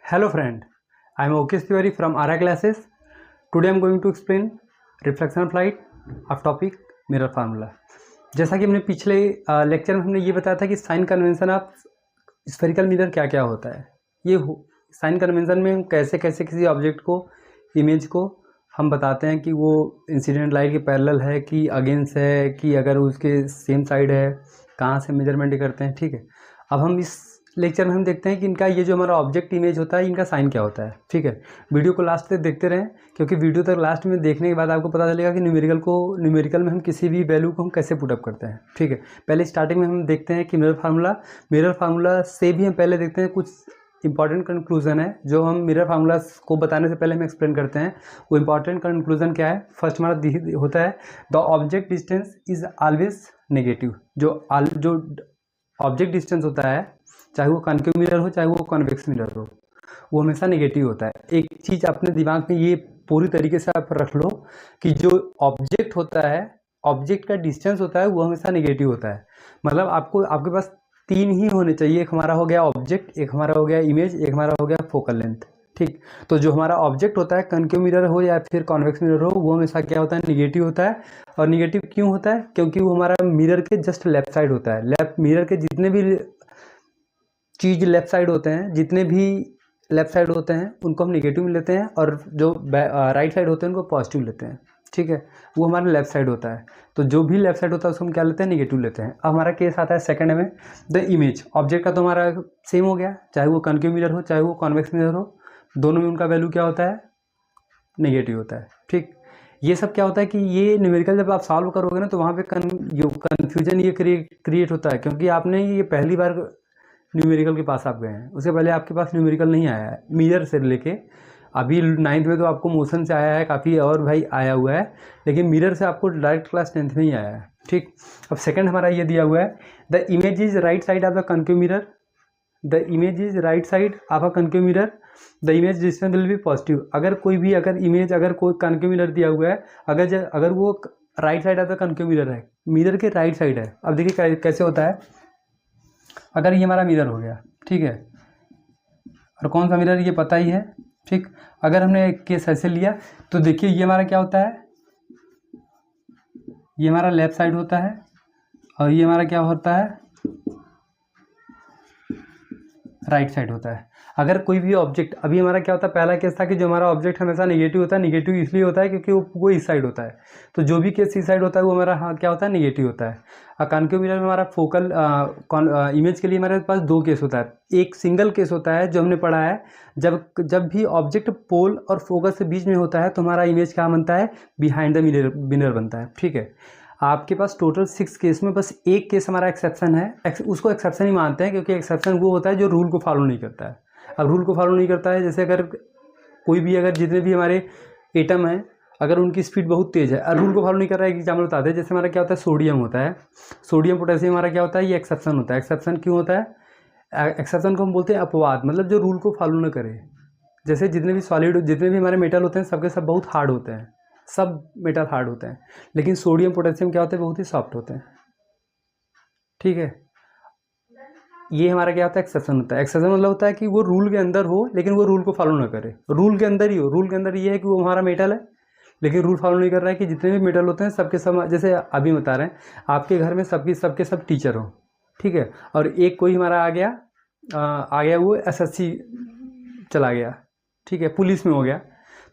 Hello friend, I am Okesh Tiwari from Ara Classes. Today I am going to explain reflection of light of topic mirror formula. जैसा कि हमने पिछले lecture में हमने ये बताया था कि sign convention of spherical mirror क्या क्या होता है। ये साइन कन्वेंशन में हम कैसे कैसे किसी ऑब्जेक्ट को इमेज को हम बताते हैं कि वो इंसिडेंट लाइट के पैरेलल है कि अगेंस्ट है कि अगर उसके सेम साइड है, कहाँ से मेजरमेंट करते हैं। ठीक है, अब हम इस लेक्चर में हम देखते हैं कि इनका ये जो हमारा ऑब्जेक्ट इमेज होता है इनका साइन क्या होता है। ठीक है, वीडियो को लास्ट तक देखते रहें क्योंकि वीडियो तक लास्ट में देखने के बाद आपको पता चलेगा कि न्यूमेरिकल में हम किसी भी वैल्यू को हम कैसे पुटअप करते हैं। ठीक है, पहले स्टार्टिंग में हम देखते हैं कि मिरर फार्मूला से भी हम पहले देखते हैं कुछ इंपॉर्टेंट कंक्लूजन है जो हम मिरर फार्मूला को बताने से पहले हम एक्सप्लेन करते हैं। वो इंपॉर्टेंट कंक्लूजन क्या है? फर्स्ट हमारा होता है the object distance is always negative. जो ऑब्जेक्ट डिस्टेंस होता है, चाहे वो कॉन्केव मिरर हो चाहे वो कॉन्वेक्स मिरर हो, वो हमेशा नेगेटिव होता है। एक चीज़ अपने दिमाग में ये पूरी तरीके से आप रख लो कि जो ऑब्जेक्ट होता है, ऑब्जेक्ट का डिस्टेंस होता है वो हमेशा नेगेटिव होता है। मतलब आपके पास तीन ही होने चाहिए, एक हमारा हो गया ऑब्जेक्ट, एक हमारा हो गया इमेज, एक हमारा हो गया फोकल लेंथ। ठीक, तो जो हमारा ऑब्जेक्ट होता है कॉन्केव मिरर हो या फिर कॉन्वेक्स मिरर हो, वो हमेशा क्या होता है? नेगेटिव होता है। और नेगेटिव क्यों होता है? क्योंकि वो हमारा मिरर के जस्ट लेफ्ट साइड होता है। मिरर के जितने भी चीज़ लेफ्ट साइड होते हैं, जितने भी लेफ्ट साइड होते हैं उनको हम नेगेटिव लेते हैं और जो राइट साइड होते हैं उनको पॉजिटिव लेते हैं। ठीक है, वो हमारा लेफ्ट साइड होता है। तो जो भी लेफ्ट साइड होता है उसको हम क्या लेते हैं? नेगेटिव लेते हैं। अब हमारा केस आता है सेकंड में द इमेज। ऑब्जेक्ट का तो हमारा सेम हो गया, चाहे वो कॉन्केव मिरर हो चाहे वो कॉन्वेक्स मिरर हो, दोनों में उनका वैल्यू क्या होता है? नेगेटिव होता है। ठीक, ये सब क्या होता है कि ये न्यूमेरिकल जब आप सॉल्व करोगे ना तो वहाँ पे कन्फ्यूजन ये क्रिएट होता है क्योंकि आपने ये पहली बार न्यूमेरिकल के पास आप गए हैं, उससे पहले आपके पास न्यूमेरिकल नहीं आया है। मिरर से लेके अभी 9th में तो आपको मोशन से आया है काफ़ी और भाई आया हुआ है, लेकिन मिरर से आपको डायरेक्ट क्लास 10th में ही आया है। ठीक, अब सेकंड हमारा ये दिया हुआ है the image is right side of the concave mirror. The image is right side of a concave mirror, the image distance will be positive. अगर कोई कॉन्केव मिरर दिया हुआ है, अगर वो right side of the concave mirror है, mirror के right side है। अब देखिए कैसे होता है। अगर ये हमारा मिरर हो गया, ठीक है, और कौन सा मिरर ये पता ही है। ठीक, अगर हमने एक केस ऐसे लिया तो देखिए ये हमारा क्या होता है? ये हमारा लेफ्ट साइड होता है और ये हमारा क्या होता है? राइट साइड होता है। अगर कोई भी ऑब्जेक्ट, अभी हमारा क्या होता है? पहला केस था कि जो हमारा ऑब्जेक्ट हमेशा नेगेटिव होता है। नेगेटिव इसलिए होता है क्योंकि वो इस साइड होता है। तो जो भी केस इस साइड होता है वो हमारा क्या होता है? नेगेटिव होता है। कॉन्केव मिरर में हमारा फोकल इमेज के लिए हमारे पास दो केस होता है। एक सिंगल केस होता है जो हमने पढ़ा है, जब भी ऑब्जेक्ट पोल और फोकस के बीच में होता है तो हमारा इमेज क्या बनता है? बिहाइंड द मिरर बनता है। ठीक है, आपके पास टोटल 6 केस में बस एक केस हमारा एक्सेप्शन है। उसको एक्सेप्शन ही मानते हैं क्योंकि एक्सेप्शन वो होता है जो रूल को फॉलो नहीं करता है। अब रूल को फॉलो नहीं करता है, जैसे अगर जितने भी हमारे एटम हैं, अगर उनकी स्पीड बहुत तेज़ है और रूल को फॉलो नहीं कर रहा है, एग्जाम्पल बताते हैं। जैसे हमारा क्या होता है? सोडियम होता है, सोडियम पोटेशियम हमारा क्या होता है? ये एक्सेप्शन होता है। एक्सेप्शन क्यों होता है? एक्सेप्शन को हम बोलते हैं अपवाद, मतलब जो रूल को फॉलो न करे। जैसे जितने भी हमारे मेटल होते हैं सबके सब बहुत हार्ड होते हैं, सब मेटल हार्ड होते हैं, लेकिन सोडियम पोटेशियम क्या होते हैं? बहुत ही सॉफ्ट होते हैं। ठीक है, ये हमारा क्या होता है? एक्सेप्शन होता है। एक्सेप्शन मतलब होता है कि वो रूल के अंदर हो लेकिन वो रूल को फॉलो ना करे। रूल के अंदर ही हो, रूल के अंदर ये है कि वो हमारा मेटल है लेकिन रूल फॉलो नहीं कर रहा है कि जितने भी मेटल होते हैं सबके सब, जैसे अभी बता रहे हैं आपके घर में सबके सब टीचर हो, ठीक है, और एक कोई हमारा आ गया वो SSC चला गया, ठीक है, पुलिस में हो गया।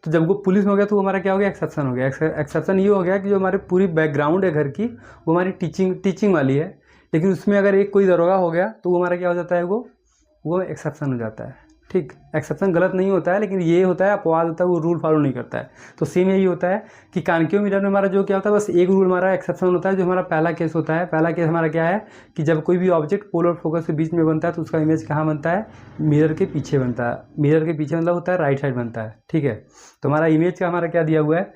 तो जब वो पुलिस में हो गया तो वो हमारा क्या हो गया? एक्सेप्शन हो गया। एक्सेप्शन ये हो गया कि जो हमारी पूरी बैकग्राउंड है घर की वो हमारी टीचिंग वाली है, लेकिन उसमें अगर एक कोई दरोगा हो गया तो वो हमारा क्या हो जाता है? वो एक्सेप्शन हो जाता है। ठीक, एक्सेप्शन गलत नहीं होता है लेकिन ये होता है अपवाद होता है, वो रूल फॉलो नहीं करता है। तो सेम यही होता है कि कॉन्केव मिरर में हमारा जो क्या होता है? बस एक रूल हमारा एक्सेप्शन होता है, जो हमारा पहला केस होता है। पहला केस हमारा क्या है कि जब कोई भी ऑब्जेक्ट पोल और फोकस के बीच में बनता है तो उसका इमेज कहाँ बनता है? मिरर के पीछे बनता है। मिरर के पीछे मतलब होता है राइट साइड बनता है। ठीक है, तो हमारा इमेज का हमारा क्या दिया हुआ है?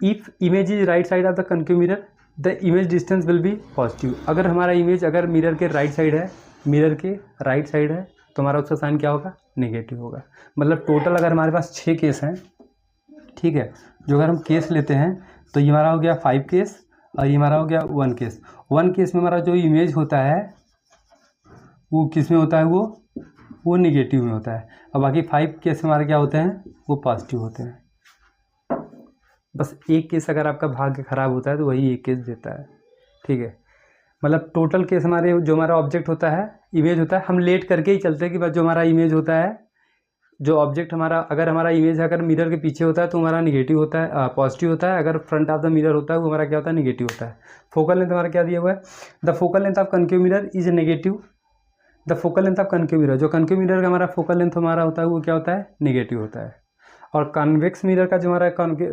If image is right side of the concave mirror the image distance will be positive. अगर हमारा इमेज मिरर के राइट साइड है तो हमारा उसका साइन क्या होगा? नेगेटिव होगा। मतलब टोटल अगर हमारे पास 6 केस हैं, ठीक है, जो अगर हम केस लेते हैं तो ये हमारा हो गया 5 केस और ये हमारा हो गया 1 केस। 1 केस में हमारा जो इमेज होता है वो किस में होता है? वो वो निगेटिव में होता है, और बाकी 5 केस हमारे क्या होते हैं, वो पॉजिटिव होते हैं। बस एक केस अगर आपका भाग्य खराब होता है तो वही एक केस देता है, ठीक है। मतलब टोटल केस हमारे जो हमारा ऑब्जेक्ट होता है, इमेज होता है, हम लेट करके ही चलते हैं कि बस जो हमारा इमेज होता है, जो ऑब्जेक्ट हमारा, अगर हमारा इमेज अगर मिरर के पीछे होता है तो हमारा निगेटिव होता है, पॉजिटिव होता है। अगर फ्रंट ऑफ द मिरर होता है वो हमारा क्या होता है, निगेटिव होता है। फोकल लेंथ हमारा क्या दिया हुआ है, the focal length of concave mirror is negative, the focal length of concave mirror, जो कनकेव मिरर का हमारा फोकल लेंथ हमारा होता है वो क्या होता है, निगेटिव होता है। और कॉन्वेक्स मिरर का जो हमारा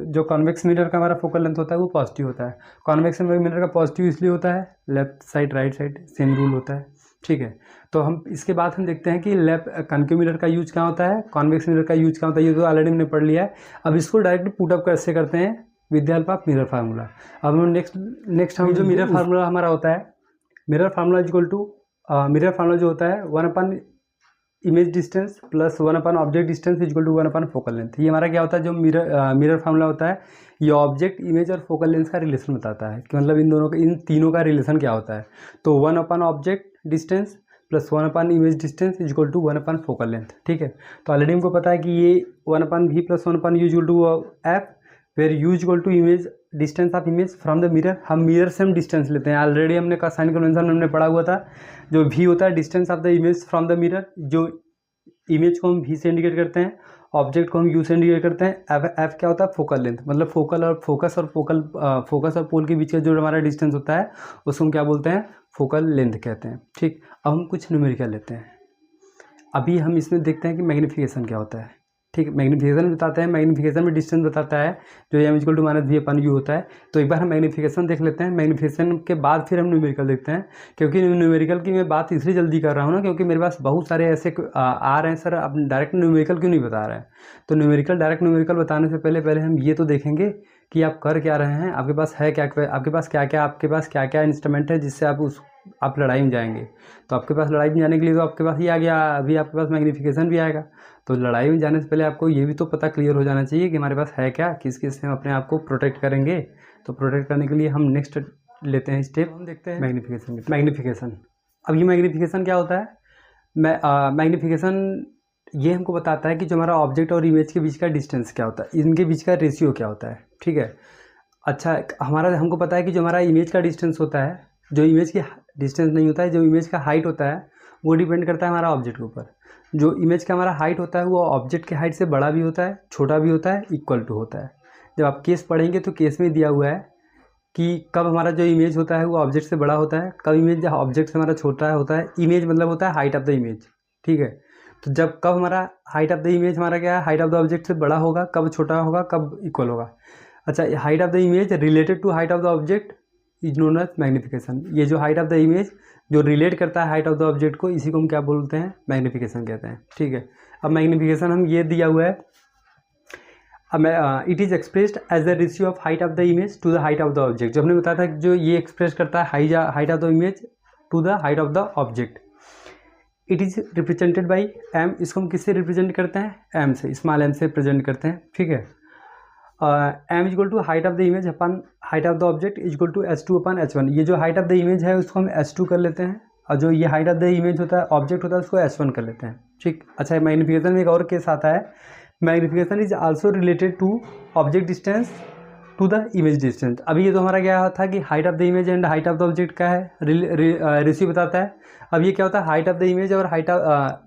जो कॉन्वेक्स मिरर का हमारा फोकल लेंथ होता है वो पॉजिटिव होता है। कॉन्वेक्स मिरर का पॉजिटिव इसलिए होता है, left side right side same rule होता है, ठीक है। तो हम इसके बाद हम देखते हैं कि लेफ्ट कॉन्केव मिरर का यूज कहाँ होता है, कॉन्वेक्स मिरर का यूज कहाँ होता है, ये तो ऑलरेडी हमने पढ़ लिया है। अब इसको डायरेक्टली पुटअप कैसे करते हैं with the help of mirror formula. अब हम नेक्स्ट हम जो मिरर फार्मूला हमारा होता है, mirror formula equal to, mirror formula जो होता है 1 image distance plus 1 object distance equal to 1 focal length. ये हमारा क्या होता है, जो मिरर फार्मूला होता है, ये ऑब्जेक्ट इमेज और फोकल लेंथ का रिलेशन बताता है कि मतलब इन दोनों का, इन तीनों का रिलेशन क्या होता है। तो 1 object distance plus 1 image distance equal to 1 focal length, ठीक है। तो ऑलरेडी हमको पता है कि ये 1/v plus 1 u equal to f, where u equal to image distance of image from the mirror. हम मिरर से हम डिस्टेंस लेते हैं, ऑलरेडी हमने का साइन कन्वेंशन हमने पढ़ा हुआ था। जो v होता है distance of the image from the mirror, जो इमेज को हम v से इंडिकेट करते हैं, ऑब्जेक्ट को हम u से इंडिकेट करते हैं। f क्या होता है, फोकल लेंथ, मतलब फोकल और फोकस और पोल के बीच का जो हमारा डिस्टेंस होता है उसको हम क्या बोलते हैं, फोकल लेंथ कहते हैं, ठीक। अब हम कुछ न्यूमेरिकल लेते हैं। अभी हम इसमें देखते हैं कि मैग्नीफिकेशन क्या होता है, ठीक। मैग्नीफिकेशन बताते हैं, मैग्नीफिकेशन में डिस्टेंस बताता है जो m इक्वल टू -v/u होता है। तो एक बार हम मैग्नीफिकेशन देख लेते हैं, मैग्नीफिकेशन के बाद फिर हम न्यूमेरिकल देखते हैं। क्योंकि न्यूमेरिकल की मैं बात इसलिए जल्दी कर रहा हूँ ना, क्योंकि मेरे पास बहुत सारे ऐसे आ रहे हैं, सर आप डायरेक्ट न्यूमेरिकल क्यों नहीं बता रहे हैं। तो डायरेक्ट न्यूमेरिकल बताने से पहले हम ये तो देखेंगे कि आप कर क्या रहे हैं, आपके पास है क्या, आपके पास क्या क्या इंस्ट्रूमेंट है जिससे आप लड़ाई में जाएंगे। तो आपके पास लड़ाई में जाने के लिए तो आपके पास ये आ गया, अभी आपके पास मैग्नीफिकेशन भी आएगा। तो लड़ाई में जाने से पहले आपको ये भी तो पता क्लियर हो जाना चाहिए कि हमारे पास है क्या, किस से हम अपने आप को प्रोटेक्ट करेंगे। तो प्रोटेक्ट करने के लिए हम नेक्स्ट लेते हैं स्टेप, हम देखते हैं मैग्नीफिकेशन। अब ये मैग्नीफिकेशन क्या होता है, मैग्नीफिकेशन ये हमको बताता है कि जो हमारा ऑब्जेक्ट और इमेज के बीच का डिस्टेंस क्या होता है, इनके बीच का रेशियो क्या होता है, ठीक है। अच्छा, हमको पता है कि जो हमारा इमेज का डिस्टेंस होता है, जो इमेज की डिस्टेंस नहीं होता है, जो इमेज का हाइट होता है वो डिपेंड करता है हमारा ऑब्जेक्ट के ऊपर। जो इमेज का हमारा हाइट होता है वो ऑब्जेक्ट के हाइट से बड़ा भी होता है, छोटा भी होता है, इक्वल टू होता है। जब आप केस पढ़ेंगे तो केस में दिया हुआ है कि कब हमारा जो इमेज होता है वो ऑब्जेक्ट से बड़ा होता है, कब इमेज ऑब्जेक्ट से हमारा छोटा होता है। इमेज मतलब होता है हाइट ऑफ द इमेज, ठीक है। तो जब कब हमारा हाइट ऑफ द इमेज हमारा क्या है, हाइट ऑफ द ऑब्जेक्ट से बड़ा होगा, कब छोटा होगा, कब इक्वल होगा। अच्छा, height of the image related to height of the object is known as magnification. ये जो हाइट ऑफ द इमेज जो रिलेट करता है हाइट ऑफ द ऑब्जेक्ट को, इसी को हम क्या बोलते हैं, मैग्नीफिकेशन कहते हैं, ठीक है। अब मैग्नीफिकेशन हम ये दिया हुआ है, अब it is expressed as the ratio of height of the image to the height of the object. जो हमने बताया था कि जो ये एक्सप्रेस करता है height of the image to the height of the object. It is represented by m. इसको हम किससे रिप्रेजेंट करते हैं, एम से, स्मॉल एम से प्रेजेंट करते हैं, ठीक है। M equal to height of the image upon height of the object equal to h2/h1। ये जो हाइट ऑफ द इमेज है उसको हम h2 कर लेते हैं, और जो ये हाइट ऑफ द इमेज होता है, ऑब्जेक्ट होता है, उसको h1 कर लेते हैं, ठीक। अच्छा, मैग्नीफिकेशन में एक और केस आता है, magnification is also related to object distance to the image distance. अभी ये तो हमारा क्या था कि height of the image and height of the object का है रेशियो बताता है। अब ये क्या होता है, हाइट ऑफ द इमेज और हाइट ऑफ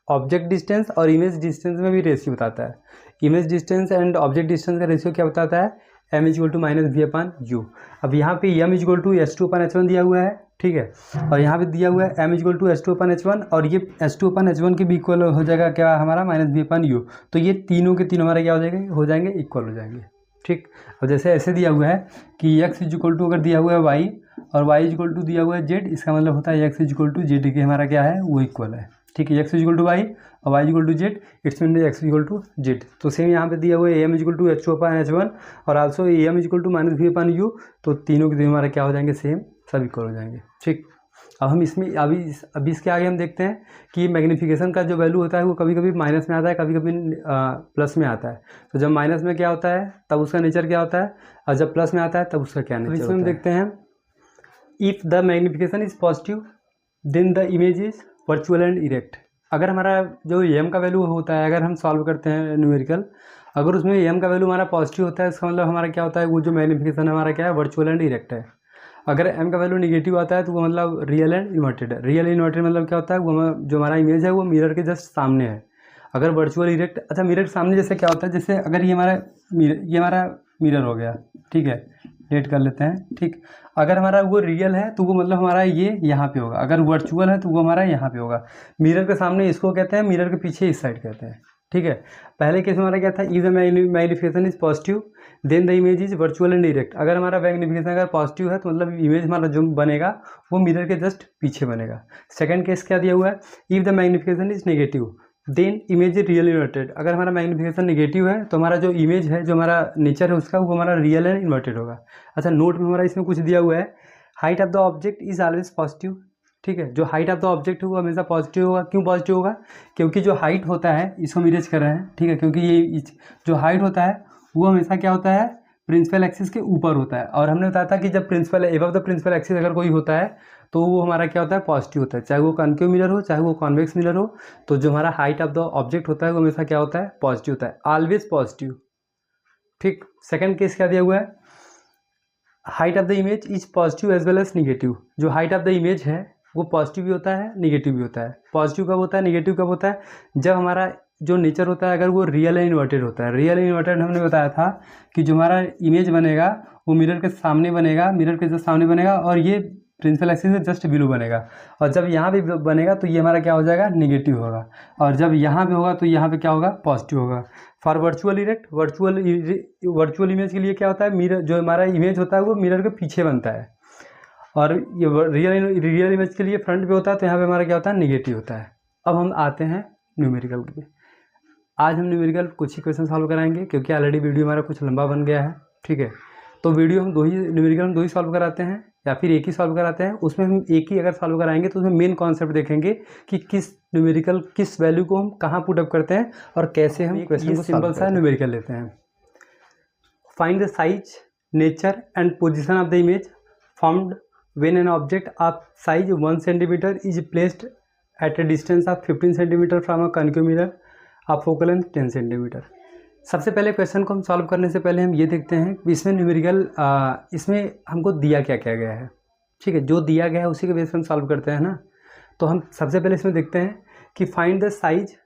ऑब्जेक्ट डिस्टेंस और इमेज डिस्टेंस में भी रेशियो बताता है। Image distance and object distance का रेशियो क्या बताता है, m इक्वल टू -v/u। अब यहाँ पे m इक्वल टू h2/h1 दिया हुआ है, ठीक है। और यहाँ पे दिया हुआ है m इक्वल टू h2/h1, और ये h2/h1 के भी इक्वल हो जाएगा क्या हमारा, -v/u। तो ये तीनों के तीनों हमारे क्या हो जाएंगे, इक्वल हो जाएंगे, ठीक। अब जैसे ऐसे दिया हुआ है कि x इक्वल टू अगर दिया हुआ है y और y इक्वल टू दिया हुआ है z, इसका मतलब होता है x इक्वल टू z के हमारा क्या है, वो इक्वल है, ठीक है। x इक्वल टू y और y equal to z, it's mean x equal to z। तो सेम यहाँ पे दिया हुआ है m इक्वल टू h2/h1 और also m equal to -v/u। तो तीनों के तीनों हमारे क्या हो जाएंगे, सेम, सब इक्वल हो जाएंगे, ठीक। अब हम इसमें अभी इसके आगे हम देखते हैं कि मैग्नीफिकेशन का जो वैल्यू होता है वो कभी कभी माइनस में आता है, कभी कभी प्लस में आता है। तो जब माइनस में क्या होता है तब उसका नेचर क्या होता है, और जब प्लस में आता है तब उसका क्या नेचर होता है। इसमें हम देखते हैं, if the magnification is positive then the image is virtual and erect. अगर हमारा जो एम का वैल्यू होता है, अगर हम सॉल्व करते हैं न्यूमेरिकल, अगर उसमें एम का वैल्यू हमारा पॉजिटिव होता है, इसका मतलब हमारा क्या होता है, वो जो मैग्नीफिकेशन हमारा क्या है, वर्चुअल एंड डायरेक्ट है। अगर एम का वैल्यू निगेटिव आता है तो वो मतलब रियल एंड इन्वर्टेड है। रियल इन्वर्टेड मतलब क्या होता है, वो जो हमारा इमेज है वो मिरर के जस्ट सामने है। अगर वर्चुअल इरेक्ट, अच्छा मिरर के सामने जैसे क्या होता है, जैसे अगर ये हमारा मिरर हो गया, ठीक है, डेट कर लेते हैं, ठीक। अगर हमारा वो रियल है तो वो मतलब हमारा ये यहाँ पे होगा, अगर वर्चुअल है तो वो हमारा यहाँ पे होगा। मिरर के सामने इसको कहते हैं, मिरर के पीछे इस साइड कहते हैं, ठीक है। पहले केस में हमारा क्या था, if the magnification is positive then the image is virtual and direct. अगर हमारा मैग्नीफिकेशन अगर पॉजिटिव है तो मतलब इमेज हमारा जो बनेगा वो मिरर के जस्ट पीछे बनेगा। सेकंड केस क्या दिया हुआ है, if the magnification is negative then image is real inverted. अगर हमारा मैग्नीफिकेशन नेगेटिव है तो हमारा जो इमेज है, जो हमारा नेचर है उसका, वो हमारा रियल एंड इन्वर्टेड होगा। अच्छा नोट में हमारा इसमें कुछ दिया हुआ है, height of the object is always positive, ठीक है। जो हाइट ऑफ द ऑब्जेक्ट है वो हमेशा पॉजिटिव होगा। क्यों पॉजिटिव होगा, क्योंकि जो हाइट होता है, इसको हम इरेज कर रहे हैं, ठीक है, क्योंकि ये जो हाइट होता है वो हमेशा क्या होता है, प्रिंसिपल एक्सिस के ऊपर होता है। और हमने बताया था कि जब principal above the principal axis अगर कोई होता है तो वो हमारा क्या होता है, पॉजिटिव होता है, चाहे वो कॉन्केव मिरर हो चाहे वो कॉन्वेक्स मिरर हो। तो जो हमारा हाइट ऑफ द ऑब्जेक्ट होता है वो हमेशा क्या होता है, पॉजिटिव होता है, ऑलवेज पॉजिटिव, ठीक। सेकंड केस क्या दिया हुआ है, height of the image is positive as well as negative. जो हाइट ऑफ द इमेज है वो पॉजिटिव भी होता है, निगेटिव भी होता है। पॉजिटिव कब होता है, निगेटिव कब होता है, जब हमारा जो नेचर होता है अगर वो रियल एंड इन्वर्टेड होता है। रियल एंड इन्वर्टेड हमने बताया था कि जो हमारा इमेज बनेगा वो मिरर के सामने बनेगा, मिरर के जस्ट सामने बनेगा, और ये प्रिंसिपल एक्सिस से जस्ट बिलो बनेगा। और जब यहाँ भी बनेगा तो ये हमारा क्या हो जाएगा, निगेटिव होगा। और जब यहाँ पे होगा तो यहाँ पे क्या होगा, पॉजिटिव होगा। For virtual erect, virtual image के लिए क्या होता है, मिरर जो हमारा इमेज होता है वो मिरर के पीछे बनता है। और ये रियल इमेज के लिए फ्रंट पे होता है, तो यहाँ पे हमारा क्या होता है, निगेटिव होता है। अब हम आते हैं न्यूमेरिकल पे। आज हम न्यूमेरिकल कुछ ही क्वेश्चन सॉल्व कराएंगे, क्योंकि ऑलरेडी वीडियो हमारा कुछ लंबा बन गया है, ठीक है। तो वीडियो हम न्यूमेरिकल हम दो ही सॉल्व कराते हैं, या फिर एक ही सॉल्व कराते हैं। उसमें हम एक ही अगर सॉल्व कराएंगे तो उसमें मेन कॉन्सेप्ट देखेंगे कि किस न्यूमेरिकल किस वैल्यू को हम कहाँ पुट अप करते हैं और कैसे हम क्वेश्चन को सिंपल सा न्यूमेरिकल लेते हैं। Find the size, nature and position of the image formed when an object of size 1 cm is placed at a distance of 15 cm from a concave mirror of focal length 10 cm। सबसे पहले question को हम solve करने से पहले हम ये देखते हैं कि इसमें न्यूमेरिकल इसमें हमको दिया क्या क्या गया है, ठीक है। जो दिया गया है उसी के बेस पर हम सॉल्व करते हैं ना। तो हम सबसे पहले इसमें देखते हैं कि फाइंड द साइज,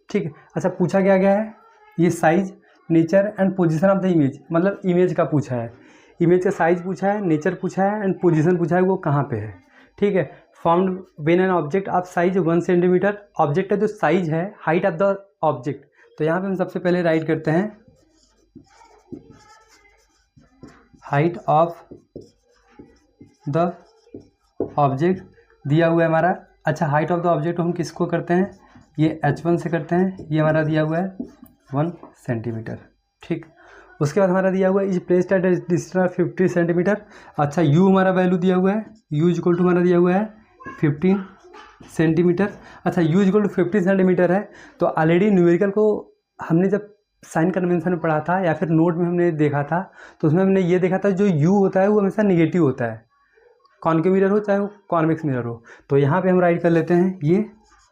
ठीक है। अच्छा पूछा क्या गया है, ये size, nature and position of the image, मतलब इमेज का पूछा है, इमेज का साइज पूछा है, नेचर पूछा है एंड पोजीशन पूछा है, वो कहाँ पे है, ठीक है। Formed when an object of size 1 centimetre, object का जो साइज है, हाइट ऑफ द ऑब्जेक्ट। तो यहाँ पे हम सबसे पहले राइट करते हैं हाइट ऑफ द ऑब्जेक्ट दिया हुआ है हमारा। अच्छा हाइट ऑफ द ऑब्जेक्ट हम किसको करते हैं, ये h1 से करते हैं, ये हमारा दिया हुआ है 1 सेंटीमीटर, ठीक। उसके बाद हमारा दिया हुआ है is placed at distance of 50 centimetre. अच्छा u हमारा वैल्यू दिया हुआ है, u इज इक्वल टू हमारा दिया हुआ है 15 सेंटीमीटर। अच्छा u is equal to 50 centimetre है, तो ऑलरेडी न्यूमेरिकल को हमने जब साइन कन्वेंशन में पढ़ा था या फिर नोट में हमने देखा था, तो उसमें हमने ये देखा था जो u होता है वो हमेशा निगेटिव होता है, कॉन्केव मिरर हो चाहे वो कॉन्वेक्स मिरर हो। तो यहाँ पर हम राइट कर लेते हैं ये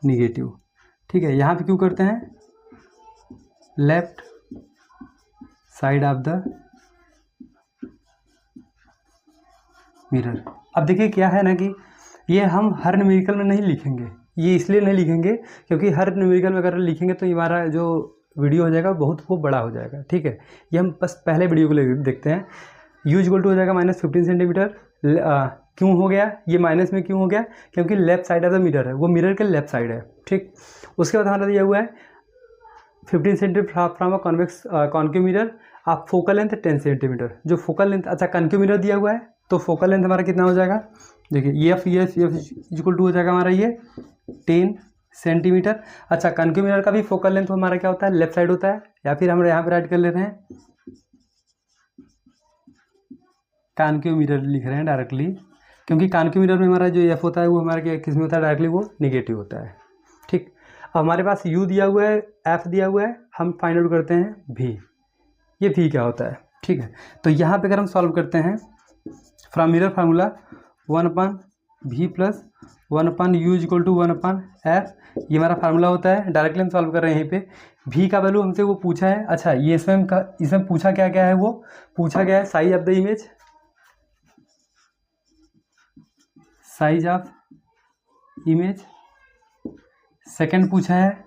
निगेटिव, ठीक है। यहाँ पर क्यों करते हैं, left side of the mirror. अब देखिए क्या है ना कि ये हम हर न्यूमेरिकल में नहीं लिखेंगे, ये इसलिए नहीं लिखेंगे क्योंकि हर न्यूमेरिकल में अगर लिखेंगे तो हमारा जो वीडियो हो जाएगा बहुत वो बड़ा हो जाएगा, ठीक है। ये हम बस पहले वीडियो को देखते हैं। u इक्वल टू हो जाएगा -15 सेंटीमीटर। क्यों हो गया ये माइनस में, क्यों हो गया, क्योंकि left side of the mirror है, वो मिरर के लेफ्ट साइड है, ठीक। उसके बाद हमारा दिया हुआ है 15 centimetre from a convex concave mirror आप फोकल लेंथ 10 सेंटीमीटर। जो फोकल लेंथ, अच्छा कॉन्केव मिरर दिया हुआ है तो फोकल लेंथ हमारा कितना हो जाएगा, देखिए एफ इक्वल टू हो जाएगा हमारा ये 10 सेंटीमीटर। अच्छा कॉन्केव मिरर का भी फोकल लेंथ हमारा क्या होता है, लेफ्ट साइड होता है, या फिर हम यहाँ पे राइट कर ले रहे हैं कॉन्केव मिरर लिख रहे हैं डायरेक्टली, क्योंकि कॉन्केव मिरर में हमारा जो एफ होता है वो हमारा किस में होता है, डायरेक्टली वो निगेटिव होता है, ठीक। अब हमारे पास u दिया हुआ है, f दिया हुआ है, हम फाइंड आउट करते हैं v। ये v क्या होता है, ठीक है। तो यहाँ पे अगर हम सॉल्व करते हैं from mirror formula 1/√2 v plus 1/u is equal to 1/f। ये हमारा फार्मूला होता है, डायरेक्टली हम सॉल्व कर रहे हैं यहीं पे। v का वैल्यू हमसे वो पूछा है। अच्छा, ये इसमें पूछा क्या क्या है, वो पूछा गया है size of the image, size of image. Second पूछा है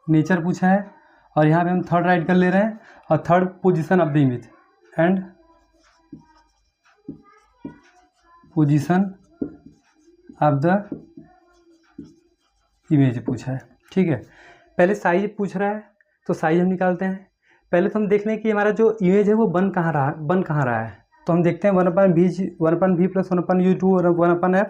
नेचर पूछा है, और यहाँ पे हम थर्ड राइट कर ले रहे हैं, और third position of the image and position of the image पूछा है। ठीक है, पहले साइज पूछ रहा है तो साइज हम निकालते हैं। पहले तो हम देख लें कि हमारा जो इमेज है वो बन कहाँ रहा है। तो हम देखते हैं 1/v प्लस 1/u2 और 1/f।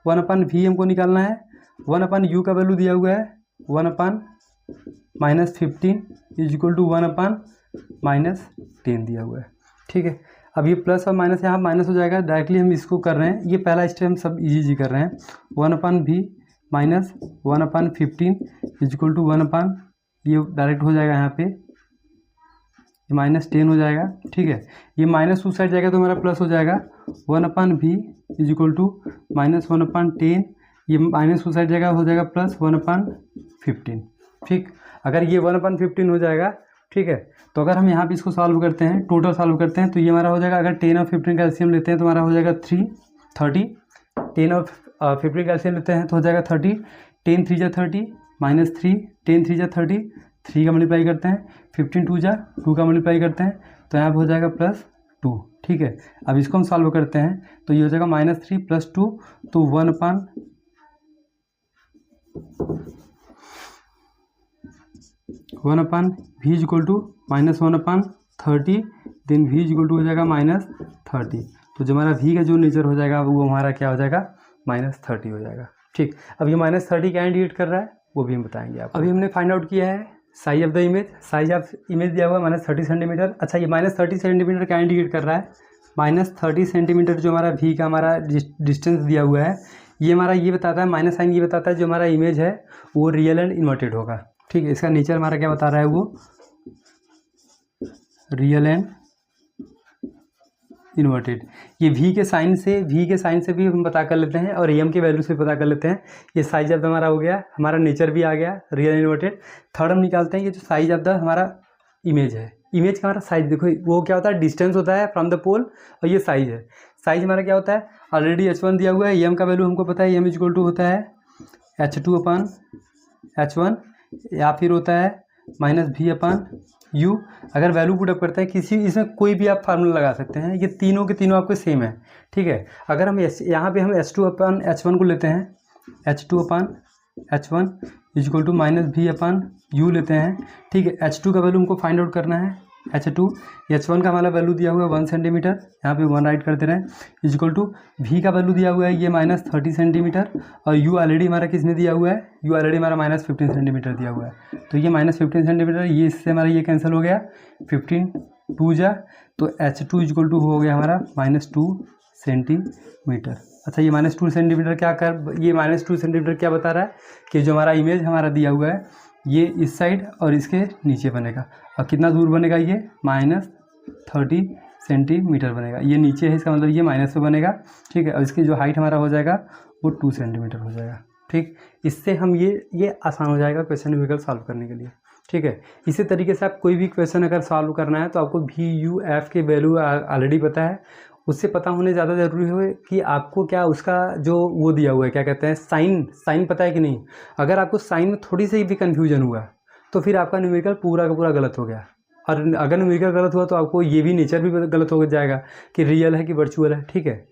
1/v हमको निकालना है, 1/u का वैल्यू दिया हुआ है 1/-15 इज इक्वल टू 1/-10 दिया हुआ है। ठीक है, अब ये प्लस और माइनस यहाँ माइनस हो जाएगा, डायरेक्टली हम इसको कर रहे हैं। ये पहला स्टेप हम सब इजी कर रहे हैं। 1/v minus 1/15 is equal to 1/, ये डायरेक्ट हो जाएगा यहाँ पे, -10 हो जाएगा। ठीक है, ये माइनस उस साइड जाएगा तो हमारा प्लस हो जाएगा। 1/v इज इक्वल टू -1/10, ये माइनस उस साइड जाएगा, हो जाएगा प्लस 1/15। ठीक, अगर ये 1/15 हो जाएगा, ठीक है, तो अगर हम यहाँ पे इसको सॉल्व करते हैं, टोटल सॉल्व करते हैं, तो ये हमारा हो जाएगा, अगर 10 और 15 का एलसीएम लेते हैं तो हमारा हो जाएगा 30। 10 और 15 का एलसीएम लेते हैं तो हो जाएगा 30। 10 3 जा 30 -3, 10 3 जा 30, 3 का मल्टीप्लाई करते हैं, 15 2 जा 2 का मल्टीप्लाई करते हैं, तो यहाँ पर हो जाएगा +2। ठीक है, अब इसको हम सॉल्व करते हैं तो ये हो जाएगा -3 + 2, तो 1/v इज इक्वल टू -1/30, देन v इज इक्वल टू हो जाएगा -30। तो जो हमारा v का जो नेचर हो जाएगा वो हमारा क्या हो जाएगा, -30 हो जाएगा। ठीक, अब ये -30 क्या इंडिकेट कर रहा है वो भी हम बताएंगे आपको। अभी हमने फाइंड आउट किया है size of the image. Size of image दिया हुआ है -30 सेंटीमीटर। अच्छा, ये -30 सेंटीमीटर क्या इंडिकेट कर रहा है, -30 सेंटीमीटर जो हमारा v का हमारा डिस्टेंस दिया हुआ है, ये हमारा ये बताता है, माइनस साइन ये बताता है जो हमारा इमेज है वो रियल एंड इन्वर्टेड होगा। ठीक है, इसका नेचर हमारा क्या बता रहा है, वो रियल एंड इन्वर्टेड। ये v के साइन से भी हम पता कर लेते हैं, और am के वैल्यू से पता कर लेते हैं। ये साइज ऑफ द हमारा हो गया, हमारा नेचर भी आ गया, रियल इन्वर्टेड। थर्ड हम निकालते हैं ये जो साइज ऑफ द हमारा इमेज है। इमेज का हमारा साइज देखो, वो क्या होता है, डिस्टेंस होता है फ्रॉम द पोल, और ये साइज है। साइज हमारा क्या होता है, ऑलरेडी h1 दिया हुआ है, m का वैल्यू हमको पता है, m इक्वल टू होता है h2/h1, या फिर होता है -v/u। अगर वैल्यू पुटअप करते हैं किसी, इसमें कोई भी आप फार्मूला लगा सकते हैं, ये तीनों के तीनों आपको सेम है। ठीक है, अगर हम यहाँ पे हम h2/h1 को लेते हैं, h2/h1 is equal to -v/u लेते हैं। ठीक है, h2 का वैल्यू हमको फाइंड आउट करना है, h1 का हमारा वैल्यू दिया हुआ है 1 सेंटीमीटर, यहाँ पे 1 राइट करते रहें, इज इक्वल टू v का वैल्यू दिया हुआ है ये -30 सेंटीमीटर, और u ऑलरेडी हमारा किसने दिया हुआ है, u ऑलरेडी हमारा -15 सेंटीमीटर दिया हुआ है। तो ये -15 सेंटीमीटर, ये इससे हमारा ये कैंसिल हो गया, 15 2 जा, तो h2 इज इक्वल टू हो गया हमारा -2 सेंटीमीटर। अच्छा, ये -2 सेंटीमीटर ये -2 सेंटीमीटर क्या बता रहा है कि जो हमारा इमेज हमारा दिया हुआ है ये इस साइड और इसके नीचे बनेगा, और कितना दूर बनेगा, ये -30 सेंटीमीटर बनेगा। ये नीचे है, इसका मतलब ये माइनस में बनेगा। ठीक है, और इसकी जो हाइट हमारा हो जाएगा वो 2 सेंटीमीटर हो जाएगा। ठीक, इससे हम ये आसान हो जाएगा क्वेश्चन न्यूमेरिकल सॉल्व करने के लिए। ठीक है, इसी तरीके से आप कोई भी क्वेश्चन अगर सॉल्व करना है तो आपको v/u/f के वैल्यू ऑलरेडी पता है, उससे पता होने ज़्यादा ज़रूरी है कि आपको क्या उसका जो वो दिया हुआ है, क्या कहते हैं, साइन पता है कि नहीं। अगर आपको साइन में थोड़ी सी भी कन्फ्यूजन हुआ तो फिर आपका न्यूमेरिकल पूरा का पूरा गलत हो गया, और अगर न्यूमेरिकल गलत हुआ तो आपको ये भी नेचर भी गलत हो जाएगा कि रियल है कि वर्चुअल है। ठीक है,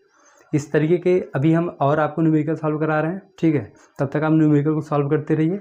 इस तरीके के अभी हम और आपको न्यूमेरिकल सॉल्व करा रहे हैं। ठीक है, तब तक आप न्यूमेरिकल को सॉल्व करते रहिए।